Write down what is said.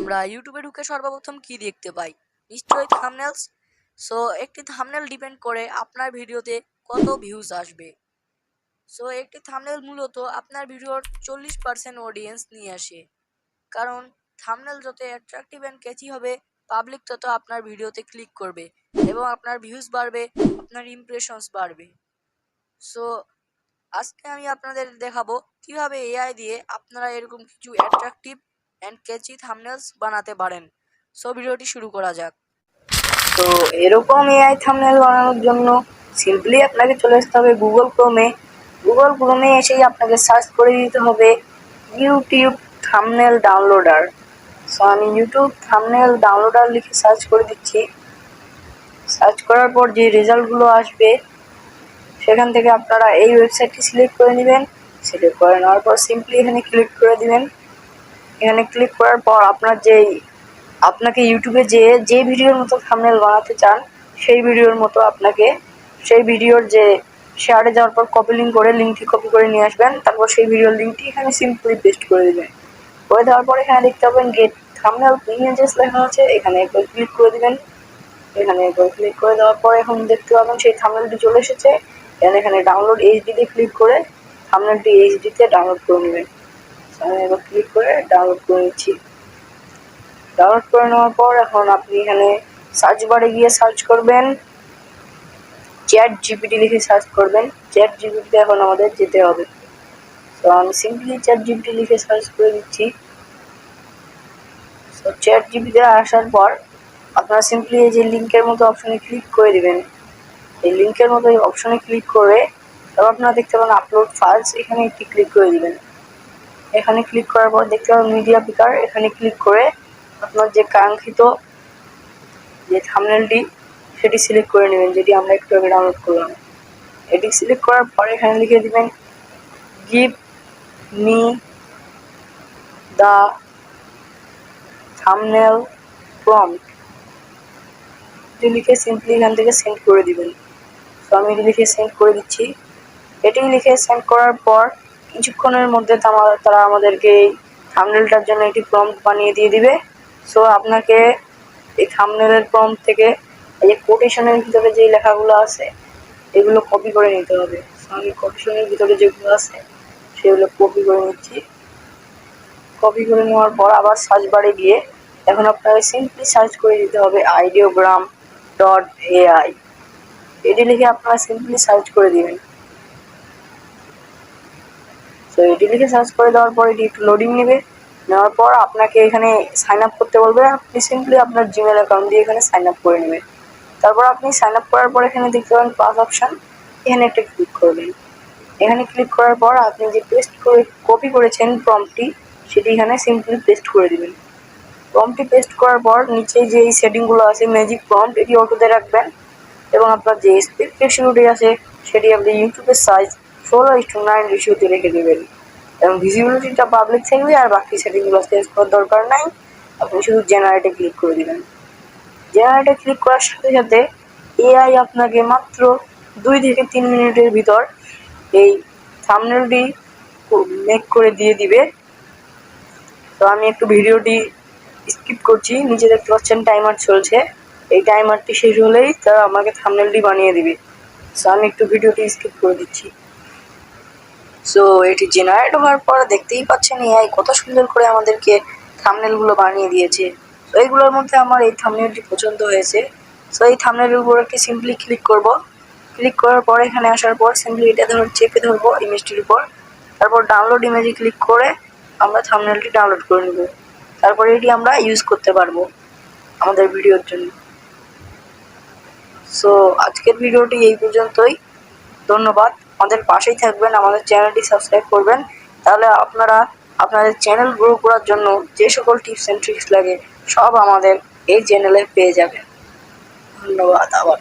আমরা ইউটিউবে ঢুকে সর্বপ্রথম কি দেখতে পাই? নিশ্চয়ই থাম্বনেলস। সো একটি থাম্বনেল ডিপেন্ড করে আপনার ভিডিওতে কত ভিউজ আসবে। সো একটি থাম্বনেল মূলত আপনার ভিডিওর 40% অডিয়েন্স নিয়ে আসে। কারণ থাম্বনেল যত অ্যাট্রাকটিভ অ্যান্ড ক্যাচি হবে, পাবলিক তত আপনার ভিডিওতে ক্লিক করবে এবং আপনার ভিউজ বাড়বে, আপনার ইমপ্রেশনস বাড়বে। সো আজকে আমি আপনাদের দেখাবো কিভাবে এআই দিয়ে আপনারা এরকম কিছু অ্যাট্রাকটিভ অ্যান্ড ক্যাচি থাম্বনেলস বানাতে পারেন। সো ভিডিওটি শুরু করা যাক। তো এরকম এআই থাম্বনেল বানানোর জন্য সিম্পলি আপনাকে চলে আসতে হবে গুগল ক্রোমে এসেই আপনাকে সার্চ করে দিতে হবে ইউটিউব থাম্বনেল ডাউনলোডার। সো আমি ইউটিউব থাম্বনেল ডাউনলোডার লিখে সার্চ করে দিচ্ছি। সার্চ করার পর যে রেজাল্টগুলো আসবে সেখান থেকে আপনারা এই ওয়েবসাইটটি সিলেক্ট করে নেবেন। সিলেক্ট করে নেওয়ার পর সিম্পলি এখানে ক্লিক করে দিবেন। এখানে ক্লিক করার পর আপনাকে ইউটিউবে যে ভিডিওর মতো থাম্বনেল বানাতে চান সেই ভিডিওর মতো আপনাকে সেই ভিডিওর যে শেয়ারে যাওয়ার পর কপি লিঙ্ক করে লিঙ্কটি কপি করে নিয়ে আসবেন। তারপর সেই ভিডিওর লিঙ্কটি এখানে সিম্পলি পেস্ট করে দেবেন। করে দেওয়ার পর এখানে দেখতে পাবেন গেট থাম্বনেল ইমেজেস লেখা আছে, এখানে একবার ক্লিক করে দিবেন। এখানে একবার ক্লিক করে দেওয়ার পর এখন দেখতে পাবেন সেই থাম্বনেলটি চলে এসেছে। এখানে ডাউনলোড এইচডিতে ক্লিক করে থাম্বনেলটি এইচডিতে ডাউনলোড করে নেবেন। আমি এবার ক্লিক করে ডাউনলোড করে নিচ্ছি। ডাউনলোড করে নেওয়ার পর এখন আপনি এখানে সার্চ বারে গিয়ে সার্চ করবেন চ্যাট জিপিটি লিখে সার্চ করবেন। চ্যাট জিপিটিতে এখন আমাদের যেতে হবে। তো আমি সিম্পলি চ্যাট জিপিটি লিখে সার্চ করে দিচ্ছি। তো চ্যাট জিপিটিতে আসার পর আপনারা সিম্পলি এই যে লিঙ্কের মতো অপশনে ক্লিক করে দিবেন। এই লিঙ্কের মতো এই অপশনে ক্লিক করে তারপর আপনারা দেখতে পাবেন আপলোড ফাইলস, এখানে একটি ক্লিক করে দিবেন। এখানে ক্লিক করার পর দেখতে পাবেন মিডিয়া পিকার, এখানে ক্লিক করে আপনার যে কাঙ্ক্ষিত যে থাম্বনেলটি সেটি সিলেক্ট করে নেবেন, যেটি আমরা একটু আগে ডাউনলোড করলাম। এটি সিলেক্ট করার পর এখানে লিখে দিবেন give me the thumbnail prompt. এটি লিখে সিম্পলি এখান থেকে সেন্ড করে দিবেন। তো আমি এটি লিখে সেন্ড করে দিচ্ছি। এটি লিখে সেন্ড করার পর কিছুক্ষণের মধ্যে তারা আমাদেরকে এই থাম্বনেলটার জন্য একটি প্রম্পট বানিয়ে দিয়ে দিবে। সো আপনাকে এই থাম্বনেলের প্রম্পট থেকে এই যে কোটেশনের ভিতরে যে লেখাগুলো আছে এগুলো কপি করে নিতে হবে। সো আমি কোটেশনের ভিতরে যেগুলো আছে সেগুলো কপি করে নিচ্ছি। কপি করে নেওয়ার পর আবার সার্চ বারে গিয়ে এখন আপনাকে সিম্পলি সার্চ করে দিতে হবে ideogram.ai। এটি লিখে আপনারা সিম্পলি সার্চ করে দিবেন। তো এটি লিখে সার্চ করে দেওয়ার পর এটি একটু লোডিং নেবে। নেওয়ার পর আপনাকে এখানে সাইন আপ করতে বলবে। আপনি সিম্পলি আপনার জিমেল অ্যাকাউন্ট দিয়ে এখানে সাইন আপ করে নেবেন। তারপর আপনি সাইন আপ করার পর এখানে দেখতে পাবেন প্লাস অপশান, এখানে একটা ক্লিক করবেন। এখানে ক্লিক করার পর আপনি যে কপি করেছেন প্রম্পটটি সেটি এখানে সিম্পলি পেস্ট করে দিবেন। প্রম্পটটি পেস্ট করার পর নিচে যে এই সেটিংগুলো আছে ম্যাজিক প্রম্পট, এটি অটোতে রাখবেন এবং আপনার যে স্পেক্ট রেশিওটি আছে সেটি আপনি ইউটিউবের সাইজ 16:9 রেশিওতে রেখে দেবেন এবং ভিজিবিলিটিটা পাবলিক থাকবে। আর বাকি সেটিংগুলো চেঞ্জ করার দরকার নাই, আপনি শুধু জেনারেটে ক্লিক করে দিবেন। জেনারেটে ক্লিক করার সাথে সাথে এআই আপনাকে মাত্র 2 থেকে 3 মিনিটের ভিতর এই থাম্বনেলটি মেক করে দিয়ে দিবে। তো আমি একটু ভিডিওটি স্কিপ করছি, নিচে দেখতে পাচ্ছেন টাইমার চলছে। এই টাইমারটি শেষ হলেই তারা আমাকে থাম্বনেলটি বানিয়ে দিবে। সো আমি একটু ভিডিওটি স্কিপ করে দিচ্ছি। সো এটি জেনারেট হওয়ার পর দেখতেই পাচ্ছেন এআই কত সুন্দর করে আমাদেরকে থাম্বনেলগুলো বানিয়ে দিয়েছে। তো এইগুলোর মধ্যে আমার এই থাম্বনেলটি পছন্দ হয়েছে। সো এই থাম্বনেলের উপর একটি সিম্পলি ক্লিক করব। ক্লিক করার পর এখানে আসার পর সিম্পলি এটা চেপে ধরবো ইমেজটির উপর। তারপর ডাউনলোড ইমেজে ক্লিক করে আমরা থাম্বনেলটি ডাউনলোড করে নেব। তারপরে এটি আমরা ইউজ করতে পারবো আমাদের ভিডিওর জন্য। সো আজকের ভিডিওটি এই পর্যন্তই। ধন্যবাদ। আমাদের পাশেই থাকবেন, আমাদের চ্যানেলটি সাবস্ক্রাইব করবেন, তাহলে আপনারা আপনাদের চ্যানেল গ্রো করার জন্য যে সকল টিপস অ্যান্ড ট্রিক্স লাগে সব আমাদের এই চ্যানেলে পেয়ে যাবেন। ধন্যবাদ আবার।